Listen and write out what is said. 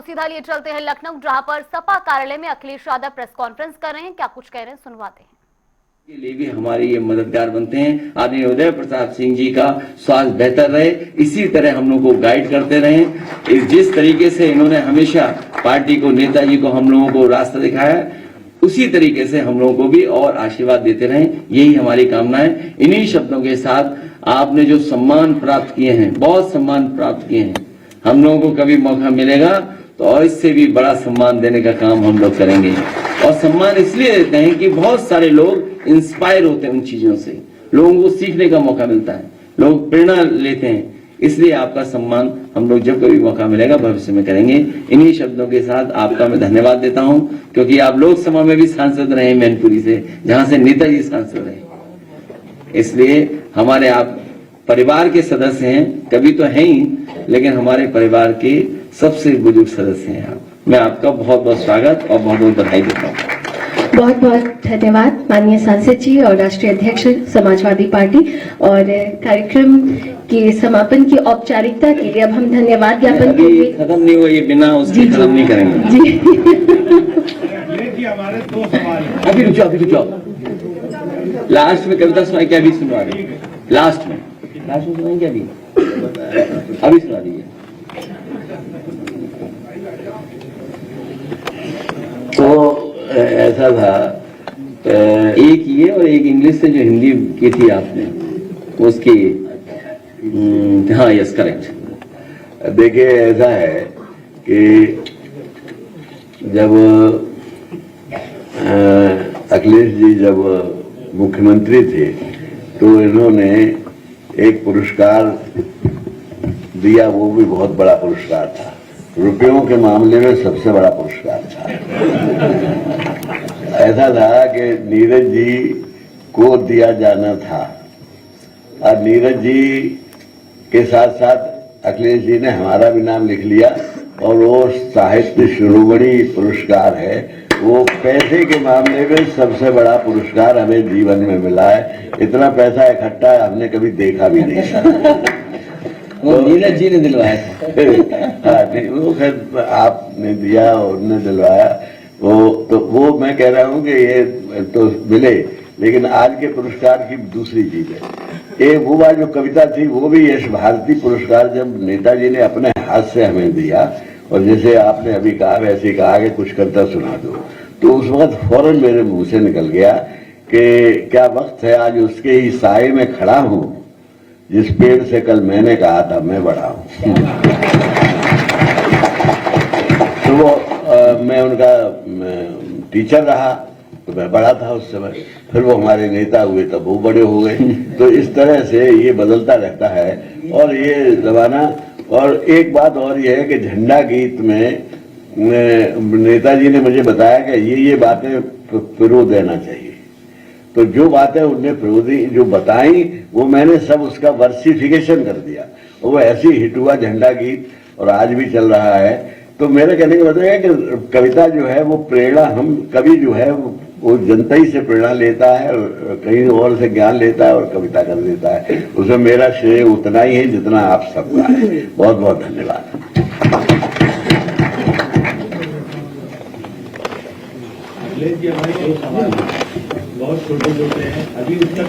सीधा लिए चलते हैं लखनऊ, जहां पर सपा कार्यालय में अखिलेश यादव प्रेस कॉन्फ्रेंस कर रहे हैं। क्या कुछ कह रहे हैं, सुनवाते हैं। के लिए भी हमारे ये मददगार बनते हैं। आदरणीय उदय प्रताप सिंह जी का स्वास्थ्य बेहतर रहे, इसी तरह हम लोग को गाइड करते रहे। जिस तरीके से इन्होंने हमेशा पार्टी को, नेताजी को, हम लोगों को रास्ता दिखाया, उसी तरीके से हम लोगों को भी और आशीर्वाद देते रहे। यही हमारी कामना है। इन्हीं शब्दों के साथ आपने जो सम्मान प्राप्त किए हैं, बहुत सम्मान प्राप्त किए हैं, हम लोगों को कभी मौका मिलेगा तो और इससे भी बड़ा सम्मान देने का काम हम लोग करेंगे। और सम्मान इसलिए देते हैं कि बहुत सारे लोग इंस्पायर होते हैं उन चीजों से, लोगों को सीखने का मौका मिलता है, लोग प्रेरणा लेते हैं। इसलिए आपका सम्मान हम लोग जब कभी मौका मिलेगा भविष्य में करेंगे। इन्हीं शब्दों के साथ आपका मैं धन्यवाद देता हूं, क्योंकि आप लोकसभा में भी सांसद रहे मैनपुरी से, जहां से नेताजी सांसद रहे। इसलिए हमारे आप परिवार के सदस्य हैं, कभी तो हैं ही, लेकिन हमारे परिवार के सबसे बुजुर्ग सदस्य हैं आप। मैं आपका बहुत बहुत स्वागत और बहुत बहुत बधाई देता हूँ। बहुत बहुत धन्यवाद माननीय सांसद जी और राष्ट्रीय अध्यक्ष समाजवादी पार्टी। और कार्यक्रम के समापन की औपचारिकता के लिए अब हम धन्यवाद ज्ञापन करेंगे। खत्म नहीं हुआ, ये बिना उसके खत्म नहीं करेंगे जी। हमारे दो सवाल अभी रुको लास्ट में कविता सुनाई क्या? अभी सुनवा रही लास्ट में सुनाई क्या? अभी सुना दीजिए। तो ऐसा था, एक ये और एक इंग्लिश से जो हिंदी की थी आपने, उसकी हाँ, यस करेक्ट। देखिए, ऐसा है कि जब अखिलेश जी जब मुख्यमंत्री थे तो इन्होंने एक पुरस्कार दिया, वो भी बहुत बड़ा पुरस्कार था, रुपयों के मामले में सबसे बड़ा पुरस्कार था। ऐसा था कि नीरज जी को दिया जाना था, और नीरज जी के साथ साथ अखिलेश जी ने हमारा भी नाम लिख लिया, और वो साहित्य शिरोमणि पुरस्कार है। वो पैसे के मामले में सबसे बड़ा पुरस्कार हमें जीवन में मिला है। इतना पैसा इकट्ठा हमने कभी देखा भी नहीं था। वो नीरज जी ने दिलवाया था। वो खैर आपने दिया और उन्होंने दिलवाया, वो मैं कह रहा हूँ कि ये तो मिले, लेकिन आज के पुरस्कार की दूसरी चीज है। ये वो बात जो कविता थी, वो भी यश भारती पुरस्कार जब नेताजी ने अपने हाथ से हमें दिया, और जैसे आपने अभी कहा वैसे कहा कि कुछ कविता सुना दो, तो उस वक्त फौरन मेरे मुंह से निकल गया कि क्या वक्त है आज उसके ही साए में खड़ा हूं, जिस पेड़ से कल मैंने कहा था मैं बड़ा हूं। तो वो मैं उनका टीचर रहा तो मैं बड़ा था उस समय, फिर वो हमारे नेता हुए तब वो बड़े हो गए। तो इस तरह से ये बदलता रहता है और ये जमाना। और एक बात और ये है कि झंडा गीत में नेताजी ने मुझे बताया कि ये बातें पिरो देना चाहिए। तो जो बातें उनने विरोधी जो बताई, वो मैंने सब उसका वर्सिफिकेशन कर दिया, वो ऐसी हिट हुआ झंडा गीत, और आज भी चल रहा है। तो मेरे कहने का मतलब है कि कविता जो है वो प्रेरणा, हम कवि जो है वो जनता ही से प्रेरणा लेता है, कहीं और से ज्ञान लेता है और कविता कर देता है। उसमें मेरा श्रेय उतना ही है जितना आप सबका है। बहुत बहुत धन्यवाद। अखिलेश जी, हमारे दो सवाल बहुत छोटे छोटे हैं, अभी उत्तर